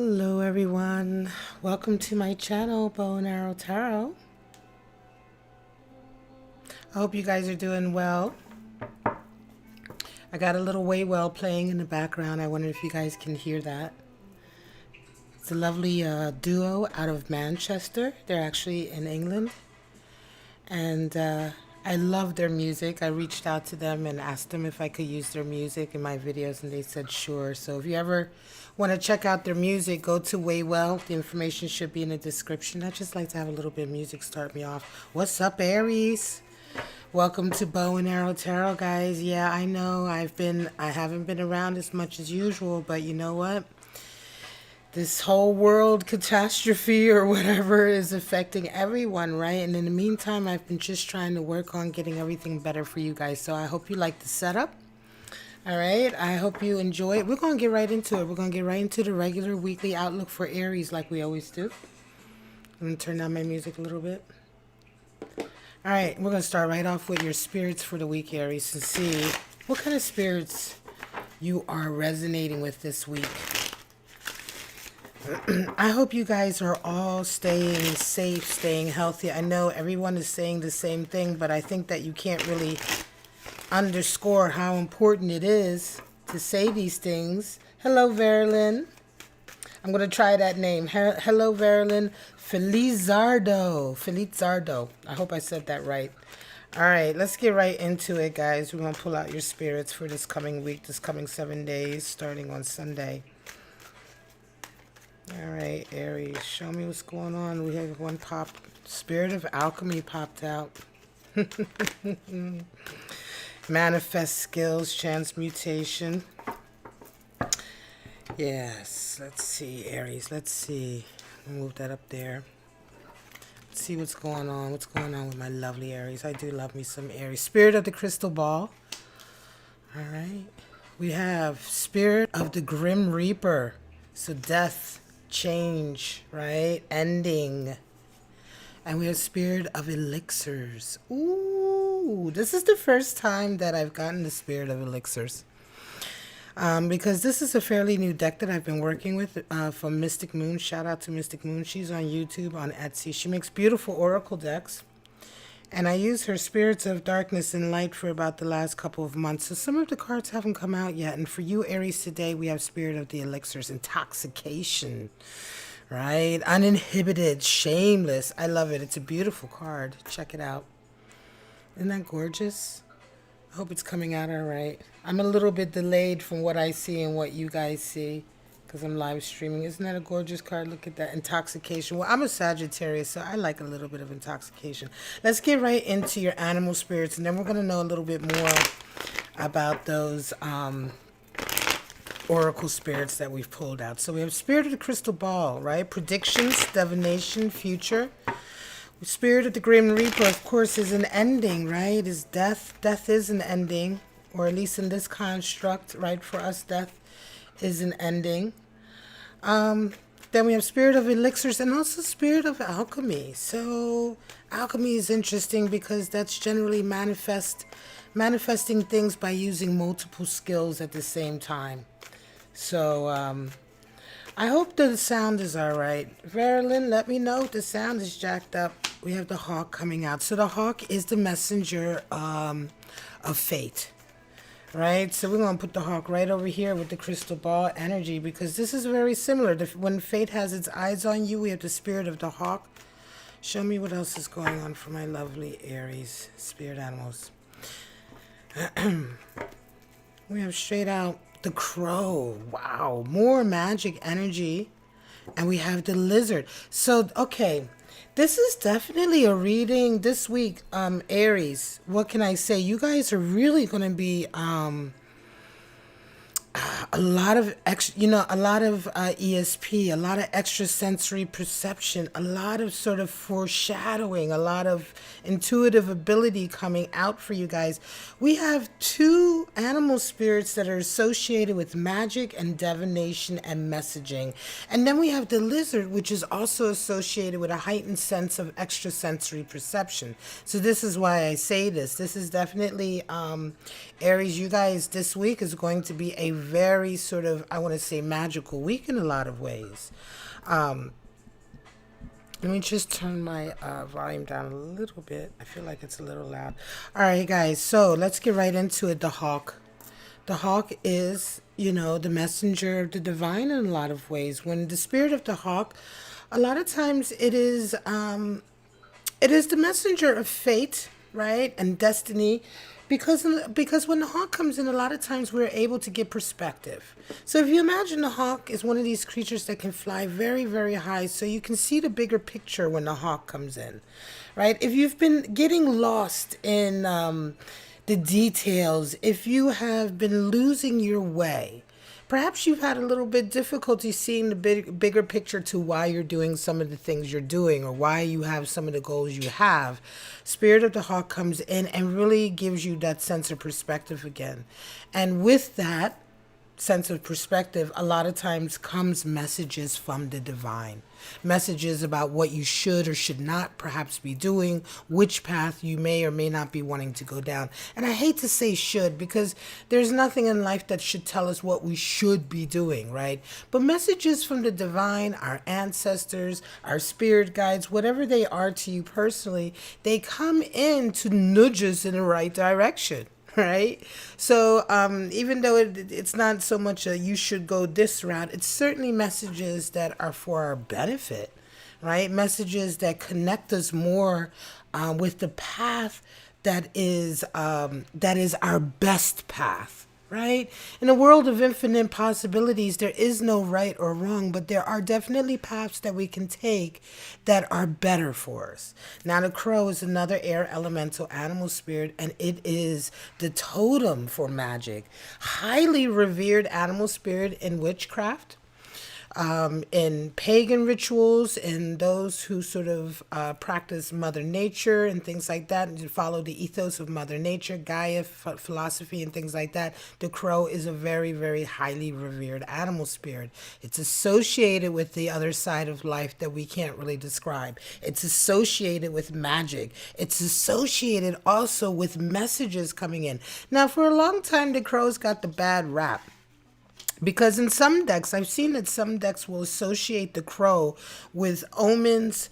Hello everyone, welcome to my channel, Bow and Arrow Tarot. I hope you guys are doing well. I got a little Waywell playing in the background. I wonder if you guys can hear that. It's a lovely duo out of Manchester. They're actually in England. And I love their music. I reached out to them and asked them if I could use their music in my videos, and they said sure. So if you ever want to check out their music, go to Waywell. The information should be in the description. I just like to have a little bit of music start me off. What's up, Aries? Welcome to Bow and Arrow Tarot, guys. Yeah, I know I haven't been around as much as usual, but you know what? This whole world catastrophe or whatever is affecting everyone, right? And in the meantime, I've been just trying to work on getting everything better for you guys. So I hope you like the setup. All right. I hope you enjoy it. We're going to get right into it. We're going to get right into the regular weekly outlook for Aries like we always do. I'm going to turn down my music a little bit. All right. We're going to start right off with your spirits for the week, Aries, and see what kind of spirits you are resonating with this week. I hope you guys are all staying safe, staying healthy. I know everyone is saying the same thing, but I think that you can't really underscore how important it is to say these things. Hello, Verilyn. I'm going to try that name. Hello, Verilyn. Felizardo. I hope I said that right. All right, let's get right into it, guys. We're going to pull out your spirits for this coming week, this coming 7 days, starting on Sunday. All right, Aries, show me what's going on. We have one pop. Spirit of Alchemy popped out. Manifest skills, transmutation. Yes, let's see, Aries. Let's see. Move that up there. Let's see what's going on. What's going on with my lovely Aries? I do love me some Aries. Spirit of the Crystal Ball. All right. We have Spirit of the Grim Reaper. So death. Change, right? Ending. And we have Spirit of Elixirs. Ooh, this is the first time that I've gotten the Spirit of Elixirs. Because this is a fairly new deck that I've been working with from Mystic Moon. Shout out to Mystic Moon. She's on YouTube, on Etsy. She makes beautiful oracle decks. And I use her Spirits of Darkness and Light for about the last couple of months. So some of the cards haven't come out yet. And for you, Aries, today we have Spirit of the Elixirs. Intoxication, right? Uninhibited, shameless. I love it. It's a beautiful card. Check it out. Isn't that gorgeous? I hope it's coming out all right. I'm a little bit delayed from what I see and what you guys see, because I'm live streaming. Isn't that a gorgeous card? Look at that. Intoxication. Well, I'm a Sagittarius, so I like a little bit of intoxication. Let's get right into your animal spirits, and then we're going to know a little bit more about those oracle spirits that we've pulled out. So we have Spirit of the Crystal Ball, right? Predictions, divination, future. Spirit of the Grim Reaper, of course, is an ending, right? Is death. Death is an ending, or at least in this construct, right? For us, death is an ending. Then we have Spirit of Elixirs and also Spirit of Alchemy. So alchemy is interesting because that's generally manifesting things by using multiple skills at the same time. So I hope the sound is all right. Verilyn, let me know if the sound is jacked up. We have the hawk coming out. So the hawk is the messenger of fate. Right, so we're going to put the hawk right over here with the crystal ball energy, because this is very similar. When fate has its eyes on you, we have the spirit of the hawk. Show me what else is going on for my lovely Aries spirit animals. We have straight out the crow. Wow, more magic energy. And we have the lizard. So, okay. This is definitely a reading this week, Aries. What can I say? You guys are really going to be a lot of ESP, a lot of extrasensory perception, a lot of sort of foreshadowing, a lot of intuitive ability coming out for you guys. We have two animal spirits that are associated with magic and divination and messaging. And then we have the lizard, which is also associated with a heightened sense of extrasensory perception. So this is why I say this. This is definitely, Aries, you guys, this week is going to be a very sort of, I want to say, magical week in a lot of ways. Let me just turn my volume down a little bit. I feel like it's a little loud. All right, guys, so let's get right into it. The hawk. The hawk is, the messenger of the divine in a lot of ways. When the spirit of the hawk, a lot of times it is the messenger of fate, right, and destiny, because when the hawk comes in, a lot of times we're able to get perspective. So if you imagine the hawk is one of these creatures that can fly very, very high, so you can see the bigger picture when the hawk comes in, right? If you've been getting lost in the details, if you have been losing your way, perhaps you've had a little bit difficulty seeing the bigger picture to why you're doing some of the things you're doing or why you have some of the goals you have. Spirit of the Hawk comes in and really gives you that sense of perspective again. And with that sense of perspective, a lot of times comes messages from the divine. Messages about what you should or should not perhaps be doing, which path you may or may not be wanting to go down. And I hate to say should, because there's nothing in life that should tell us what we should be doing, right? But messages from the divine, our ancestors, our spirit guides, whatever they are to you personally, they come in to nudge us in the right direction. Right? So even though it's not so much a you should go this route, it's certainly messages that are for our benefit, right? Messages that connect us more with the path that is our best path, right? In a world of infinite possibilities, there is no right or wrong, but there are definitely paths that we can take that are better for us. Now, the crow is another air elemental animal spirit, and it is the totem for magic. Highly revered animal spirit in witchcraft. In pagan rituals, and those who sort of practice Mother Nature and things like that, and follow the ethos of Mother Nature, Gaia philosophy and things like that, the crow is a very, very highly revered animal spirit. It's associated with the other side of life that we can't really describe. It's associated with magic. It's associated also with messages coming in. Now, for a long time, the crow's got the bad rap. Because in some decks, I've seen that some decks will associate the crow with omens,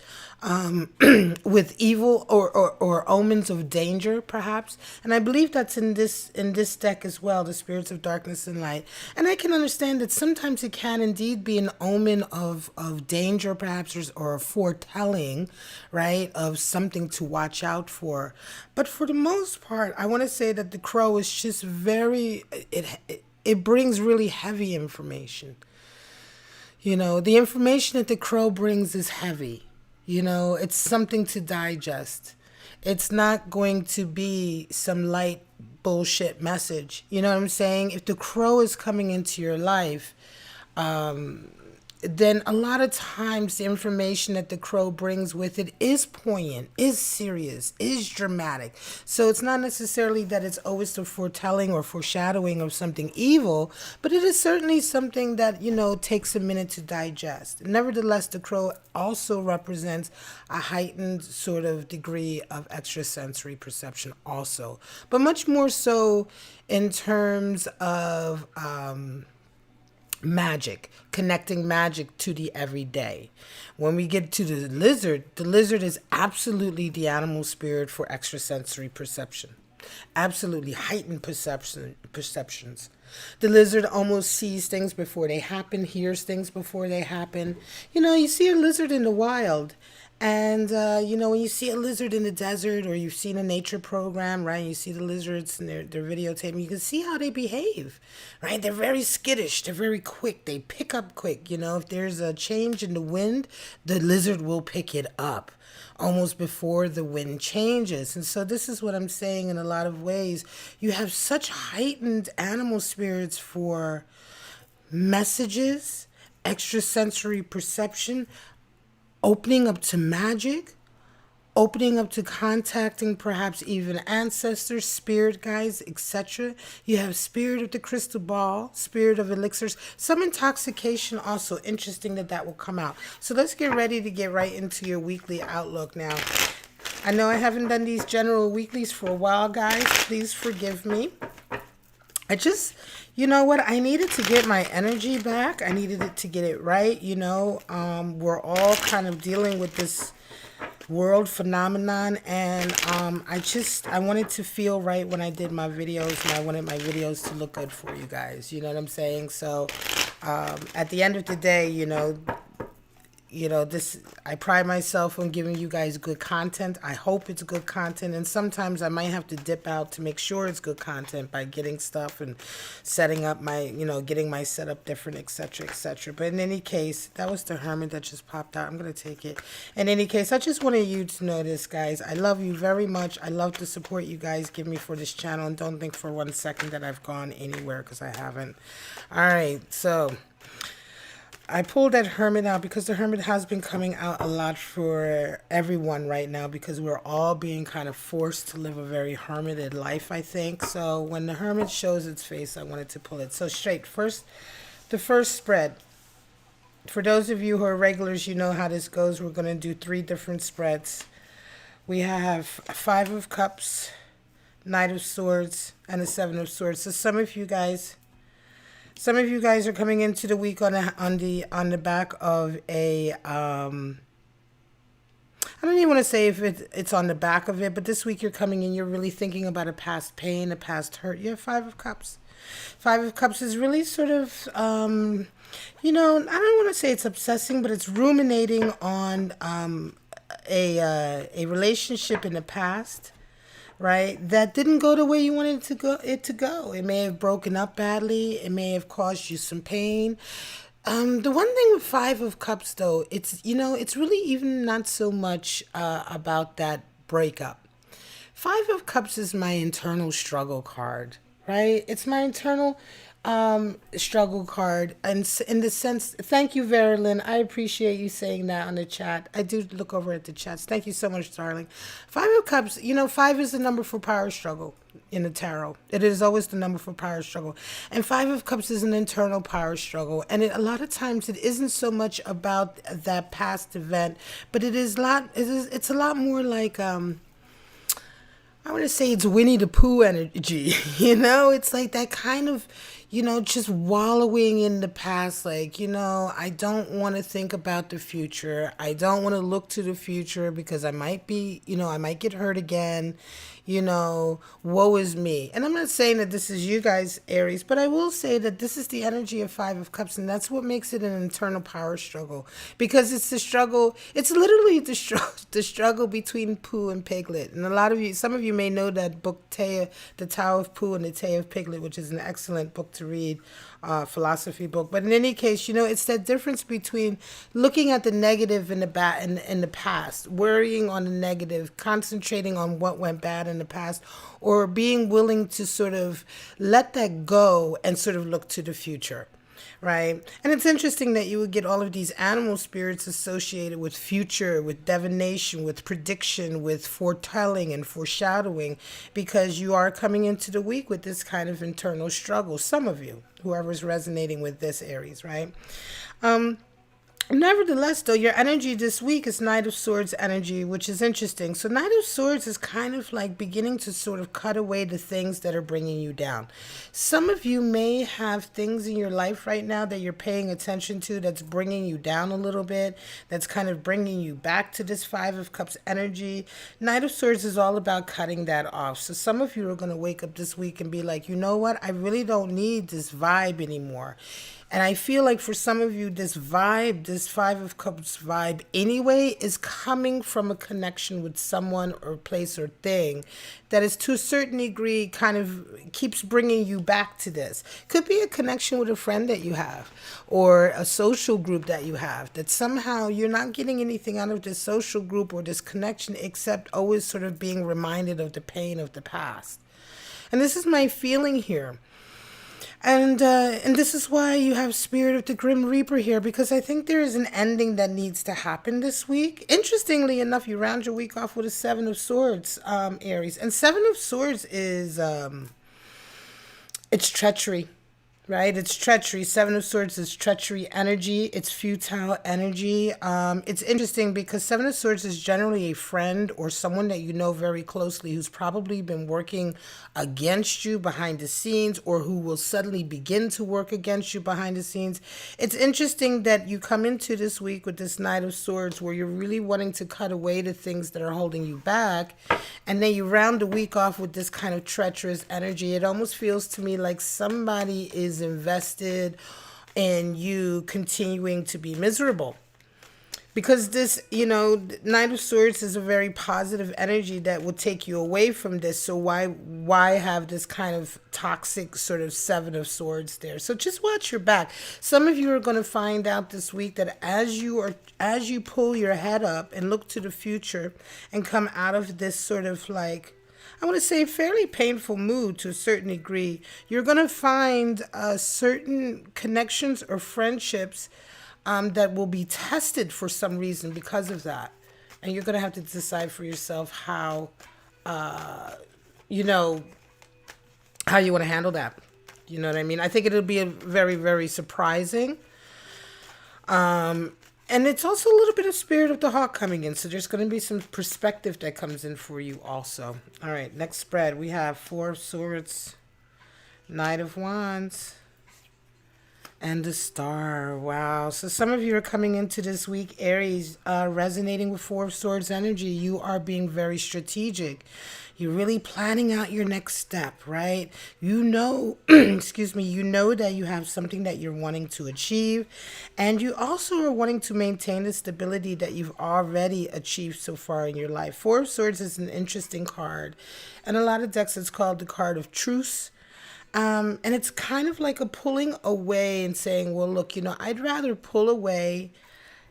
with evil or omens of danger, perhaps. And I believe that's in this deck as well, the spirits of darkness and light. And I can understand that sometimes it can indeed be an omen of danger, perhaps, or a foretelling, right, of something to watch out for. But for the most part, I want to say that the crow is just very... It brings really heavy information. The information that the crow brings is heavy. It's something to digest. It's not going to be some light bullshit message. You know what I'm saying? If the crow is coming into your life, then a lot of times the information that the crow brings with it is poignant, is serious, is dramatic. So it's not necessarily that it's always the foretelling or foreshadowing of something evil, but it is certainly something that, takes a minute to digest. Nevertheless, the crow also represents a heightened sort of degree of extrasensory perception also, but much more so in terms of... magic, connecting magic to the everyday. When we get to the lizard is absolutely the animal spirit for extrasensory perception. Absolutely heightened perceptions. The lizard almost sees things before they happen, hears things before they happen. You see a lizard in the wild, and, when you see a lizard in the desert, or you've seen a nature program, right, you see the lizards and they're videotaping, you can see how they behave, right? They're very skittish. They're very quick. They pick up quick. If there's a change in the wind, the lizard will pick it up almost before the wind changes. And so this is what I'm saying in a lot of ways. You have such heightened animal spirits for messages, extrasensory perception, opening up to magic, opening up to contacting perhaps even ancestors, spirit guides, etc. You have spirit of the crystal ball, spirit of elixirs, some intoxication also. Interesting that will come out. So let's get ready to get right into your weekly outlook now. I know I haven't done these general weeklies for a while, guys. Please forgive me. I just, you know what? I needed to get my energy back. I needed it to get it right. We're all kind of dealing with this world phenomenon, and I wanted to feel right when I did my videos, and I wanted my videos to look good for you guys. You know what I'm saying? So, at the end of the day, this, I pride myself on giving you guys good content. I hope it's good content, and sometimes I might have to dip out to make sure it's good content by getting stuff and setting up my, getting my setup different, etc., etc. But in any case, that was the Hermit that just popped out. I'm going to take it. In any case, I just wanted you to know this, guys. I love you very much. I love the support you guys give me for this channel, and don't think for 1 second that I've gone anywhere, because I haven't. All right, so I pulled that Hermit out because the Hermit has been coming out a lot for everyone right now, because we're all being kind of forced to live a very hermited life, I think. So when the Hermit shows its face, I wanted to pull it. So straight, the first spread. For those of you who are regulars, you know how this goes. We're going to do 3 different spreads. We have 5 of Cups, Knight of Swords, and a 7 of Swords. So some of you guys are coming into the week on the back of a I don't even want to say if it's on the back of it, but this week you're coming in, you're really thinking about a past pain, a past hurt. You have 5 of Cups. 5 of Cups is really sort of I don't want to say it's obsessing, but it's ruminating on a relationship in the past, right, that didn't go the way you wanted it to go. It may have broken up badly. It may have caused you some pain. The one thing with 5 of Cups, though, it's really even not so much about that breakup. 5 of Cups is my internal struggle card, right? It's my internal struggle card, and in the sense, thank you, Verilyn. I appreciate you saying that on the chat. I do look over at the chats. Thank you so much, darling. 5 of Cups, 5 is the number for power struggle in the tarot. It is always the number for power struggle, and 5 of Cups is an internal power struggle, and a lot of times it isn't so much about that past event, but it's a lot more like I want to say it's Winnie the Pooh energy. It's like that kind of, just wallowing in the past. Like, I don't want to think about the future. I don't want to look to the future because I might be, I might get hurt again. Woe is me. And I'm not saying that this is you guys, Aries, but I will say that this is the energy of 5 of Cups, and that's what makes it an internal power struggle, because it's the struggle. It's literally the struggle between Pooh and Piglet. And some of you may know that book, The Tao of Pooh and the Tale of Piglet, which is an excellent book to read, philosophy book. But in any case, it's that difference between looking at the negative in the past, worrying on the negative, concentrating on what went bad in the past, or being willing to sort of let that go and sort of look to the future. Right. And it's interesting that you would get all of these animal spirits associated with future, with divination, with prediction, with foretelling and foreshadowing, because you are coming into the week with this kind of internal struggle. Some of you, whoever's resonating with this, Aries, right? Nevertheless, though, your energy this week is Knight of Swords energy, which is interesting. So Knight of Swords is kind of like beginning to sort of cut away the things that are bringing you down. Some of you may have things in your life right now that you're paying attention to that's bringing you down a little bit, that's kind of bringing you back to this 5 of Cups energy. Knight of Swords is all about cutting that off. So some of you are going to wake up this week and be like, you know what? I really don't need this vibe anymore. And I feel like for some of you, this vibe, this 5 of Cups vibe anyway, is coming from a connection with someone or place or thing that is to a certain degree kind of keeps bringing you back to this. Could be a connection with a friend that you have, or a social group that you have, that somehow you're not getting anything out of this social group or this connection except always sort of being reminded of the pain of the past. And this is my feeling here. And this is why you have Spirit of the Grim Reaper here, because I think there is an ending that needs to happen this week. Interestingly enough, you round your week off with a 7 of Swords, Aries. And 7 of Swords is, it's treachery, right? It's treachery. Seven of Swords is treachery energy. It's futile energy. It's interesting because Seven of Swords is generally a friend or someone that you know very closely who's probably been working against you behind the scenes, or who will suddenly begin to work against you behind the scenes. It's interesting that you come into this week with this Knight of Swords where you're really wanting to cut away the things that are holding you back, and then you round the week off with this kind of treacherous energy. It almost feels to me like somebody is invested in you continuing to be miserable. Because this, Knight of Swords is a very positive energy that will take you away from this. So why have this kind of toxic sort of Seven of Swords there? So just watch your back. Some of you are going to find out this week that as you pull your head up and look to the future and come out of this sort of like, I want to say, fairly painful mood to a certain degree, you're going to find certain connections or friendships that will be tested for some reason because of that. And you're going to have to decide for yourself how you want to handle that. You know what I mean? I think it'll be a very, very surprising. And it's also a little bit of Spirit of the Hawk coming in. So there's going to be some perspective that comes in for you also. All right, next spread. We have Four of Swords, Knight of Wands, and the Star. Wow. So some of you are coming into this week, Aries, resonating with Four of Swords energy. You are being very strategic. You're really planning out your next step, right? You know, excuse me, you know that you have something that you're wanting to achieve. And you also are wanting to maintain the stability that you've already achieved so far in your life. Four of Swords is an interesting card. And a lot of decks, it's called the card of truce. And it's kind of like a pulling away and saying, well, look, I'd rather pull away.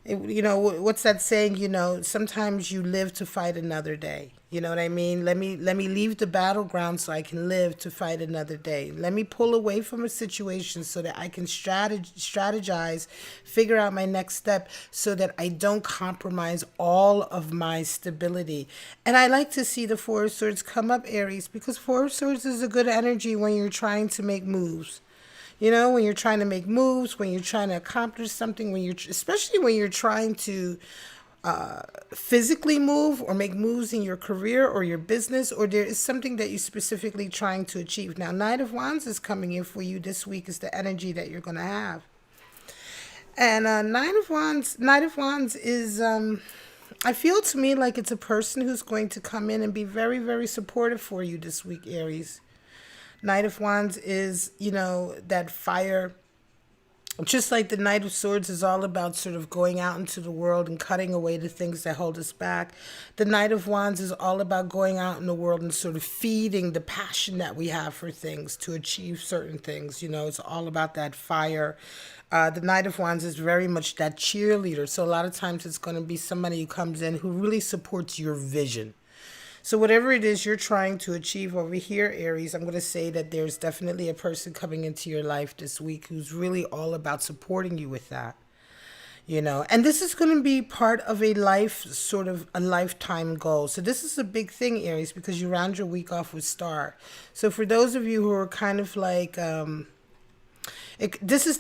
What's that saying? Sometimes you live to fight another day. You know what I mean? Let me leave the battleground so I can live to fight another day. Let me pull away from a situation so that I can strategize, figure out my next step so that I don't compromise all of my stability. And I like to see the Four of Swords come up, Aries, because Four of Swords is a good energy when you're trying to make moves. When you're trying to make moves, when you're trying to accomplish something, especially when you're trying to physically move or make moves in your career or your business, or there is something that you're specifically trying to achieve. Now, Knight of Wands is coming in for you this week, is the energy that you're going to have. And Knight of Wands is, I feel to me like it's a person who's going to come in and be very, very supportive for you this week, Aries. Knight of Wands is, that fire. Just like the Knight of Swords is all about sort of going out into the world and cutting away the things that hold us back. The Knight of Wands is all about going out in the world and sort of feeding the passion that we have for things to achieve certain things. It's all about that fire. The Knight of Wands is very much that cheerleader. So a lot of times it's going to be somebody who comes in who really supports your vision. So whatever it is you're trying to achieve over here, Aries, I'm going to say that there's definitely a person coming into your life this week who's really all about supporting you with that. And this is going to be part of a lifetime goal. So this is a big thing, Aries, because you round your week off with Star. So for those of you who are kind of like, I think this is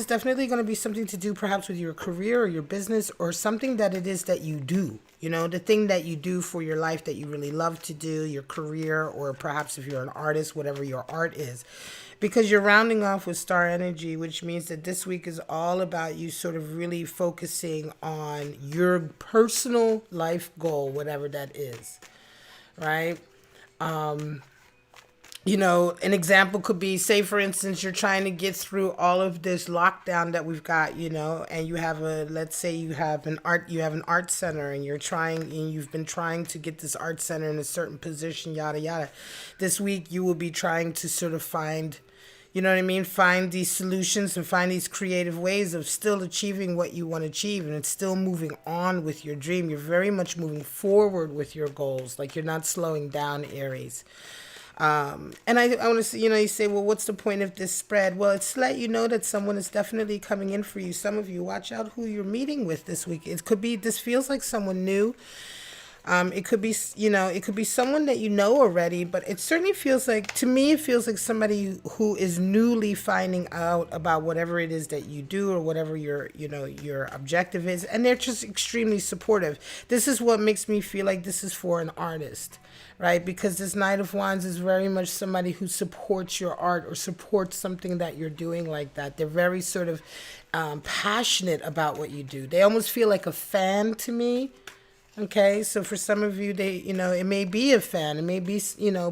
definitely going to be something to do perhaps with your career or your business, or something that it is that you do. The thing that you do for your life that you really love to do, your career, or perhaps if you're an artist, whatever your art is. Because you're rounding off with Star energy, which means that this week is all about you sort of really focusing on your personal life goal, whatever that is, right? An example could be, say, for instance, you're trying to get through all of this lockdown that we've got, and you have let's say you have an art center, and you've been trying to get this art center in a certain position, yada, yada. This week you will be trying to sort of find, find these solutions and find these creative ways of still achieving what you want to achieve, and it's still moving on with your dream. You're very much moving forward with your goals. Like, you're not slowing down, Aries. And I want to say, you say, well, what's the point of this spread? Well, it's to let you know that someone is definitely coming in for you. Some of you, watch out who you're meeting with this week. It could be, this feels like someone new. It could be, it could be someone that you know already, but it certainly feels like, to me, it feels like somebody who is newly finding out about whatever it is that you do or whatever your objective is, and they're just extremely supportive. This is what makes me feel like this is for an artist, right? Because this Knight of Wands is very much somebody who supports your art or supports something that you're doing like that. They're very sort of passionate about what you do. They almost feel like a fan to me. Okay, so for some of you, it may be a fan, it may be,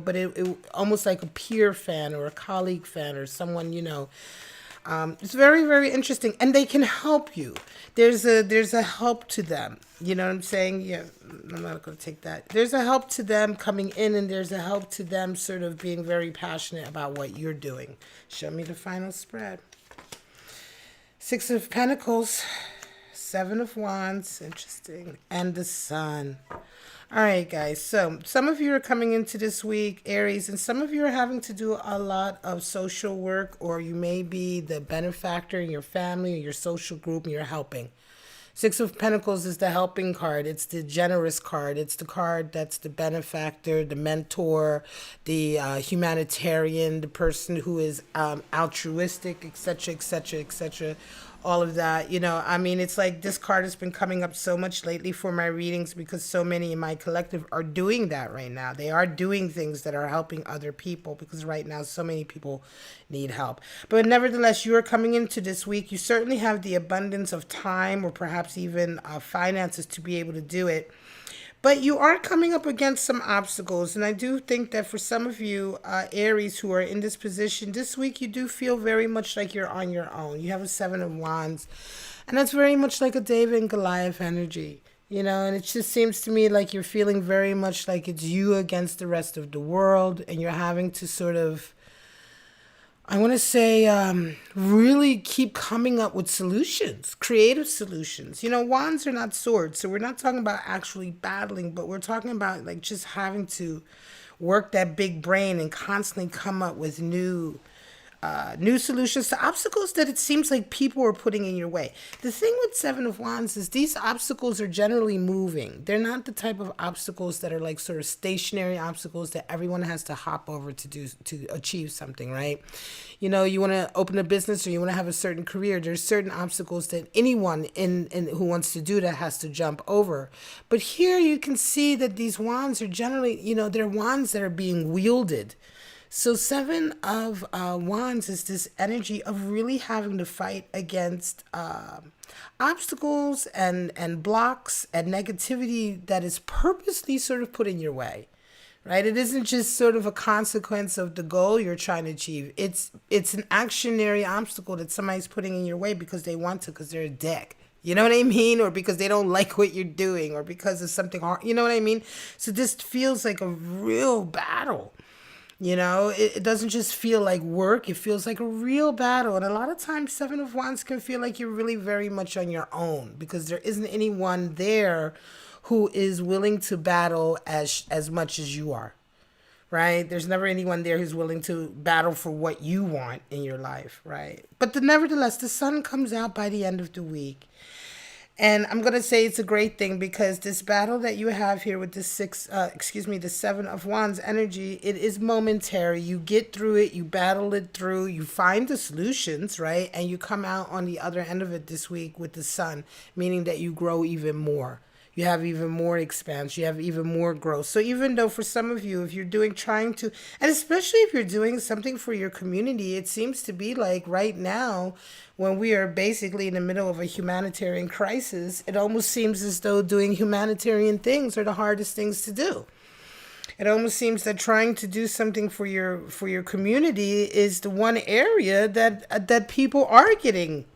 but it almost like a peer fan or a colleague fan or someone, it's very, very interesting, and they can help you. There's a help to them. You know what I'm saying? Yeah, I'm not going to take that. There's a help to them coming in, and there's a help to them sort of being very passionate about what you're doing. Show me the final spread. Six of Pentacles. Seven of Wands, interesting, and the Sun. All right, guys, so some of you are coming into this week, Aries, and some of you are having to do a lot of social work, or you may be the benefactor in your family or your social group, and you're helping. Six of Pentacles is the helping card. It's the generous card. It's the card that's the benefactor, the mentor, the humanitarian, the person who is altruistic, etc., etc., etc., all of that. It's like this card has been coming up so much lately for my readings because so many in my collective are doing that right now. They are doing things that are helping other people because right now so many people need help. But nevertheless, you are coming into this week. You certainly have the abundance of time or perhaps even finances to be able to do it. But you are coming up against some obstacles. And I do think that for some of you, Aries, who are in this position, this week you do feel very much like you're on your own. You have a Seven of Wands. And that's very much like a David and Goliath energy. And it just seems to me like you're feeling very much like it's you against the rest of the world. And you're having to sort of, I want to say, really keep coming up with solutions, creative solutions. Wands are not swords, so we're not talking about actually battling, but we're talking about like just having to work that big brain and constantly come up with new solutions to obstacles that it seems like people are putting in your way. The thing with Seven of Wands is these obstacles are generally moving. They're not the type of obstacles that are like sort of stationary obstacles that everyone has to hop over to achieve something, right? You want to open a business or you want to have a certain career. There's certain obstacles that anyone in who wants to do that has to jump over. But here you can see that these wands are generally, they're wands that are being wielded. So Seven of Wands is this energy of really having to fight against obstacles and blocks and negativity that is purposely sort of put in your way, right? It isn't just sort of a consequence of the goal you're trying to achieve. It's an actionary obstacle that somebody's putting in your way because they want to, because they're a dick. You know what I mean? Or because they don't like what you're doing or because of something hard. You know what I mean? So this feels like a real battle. It doesn't just feel like work. It feels like a real battle. And a lot of times, Seven of Wands can feel like you're really very much on your own because there isn't anyone there who is willing to battle as much as you are, right? There's never anyone there who's willing to battle for what you want in your life, right? But nevertheless, the sun comes out by the end of the week. And I'm going to say it's a great thing because this battle that you have here with the the Seven of Wands energy, it is momentary. You get through it, you battle it through, you find the solutions, right? And you come out on the other end of it this week with the sun, meaning that you grow even more. You have even more expansion. You have even more growth. So even though for some of you, if you're trying to, and especially if you're doing something for your community, it seems to be like right now, when we are basically in the middle of a humanitarian crisis, it almost seems as though doing humanitarian things are the hardest things to do. It almost seems that trying to do something for your community is the one area that people are getting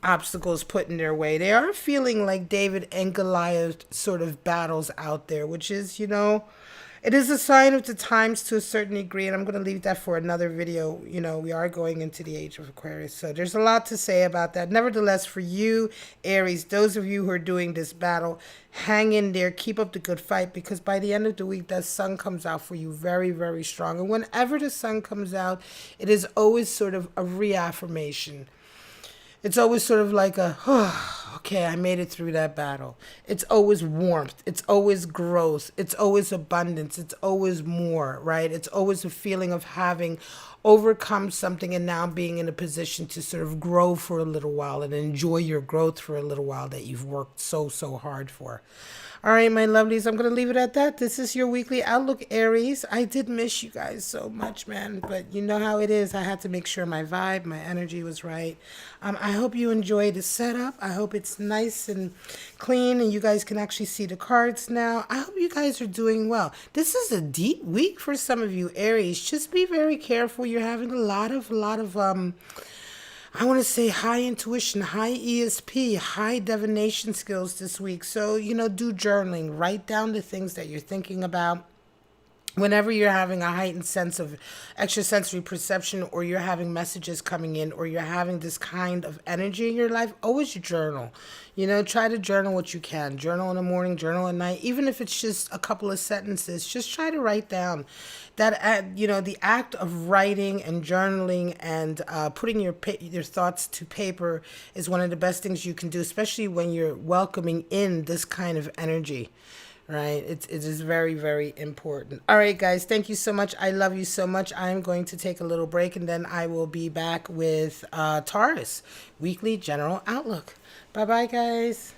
obstacles put in their way. They are feeling like David and Goliath sort of battles out there, which is, it is a sign of the times to a certain degree, and I'm going to leave that for another video. We are going into the age of Aquarius, so there's a lot to say about that. Nevertheless, for you, Aries, those of you who are doing this battle, hang in there, keep up the good fight, because by the end of the week, that sun comes out for you very, very strong. And whenever the sun comes out, it is always sort of a reaffirmation. It's always sort of like okay, okay, I made it through that battle. It's always warmth. It's always growth. It's always abundance. It's always more, right? It's always a feeling of having overcome something and now being in a position to sort of grow for a little while and enjoy your growth for a little while that you've worked so hard for. All right, my lovelies, I'm going to leave it at that. This is your weekly outlook, Aries. I did miss you guys so much, man, but you know how it is. I had to make sure my vibe, my energy was right. I hope you enjoy the setup. I hope it's nice and clean and you guys can actually see the cards now. I hope you guys are doing well. This is a deep week for some of you, Aries. Just be very careful. You're having a lot of I want to say high intuition, high ESP, high divination skills this week. So, do journaling. Write down the things that you're thinking about. Whenever you're having a heightened sense of extrasensory perception, or you're having messages coming in, or you're having this kind of energy in your life, always journal. Try to journal what you can. Journal in the morning, journal at night. Even if it's just a couple of sentences, just try to write down. That, the act of writing and journaling and putting your thoughts to paper is one of the best things you can do, especially when you're welcoming in this kind of energy. Right? It is very, very important. All right, guys. Thank you so much. I love you so much. I'm going to take a little break and then I will be back with Taurus Weekly General Outlook. Bye-bye, guys.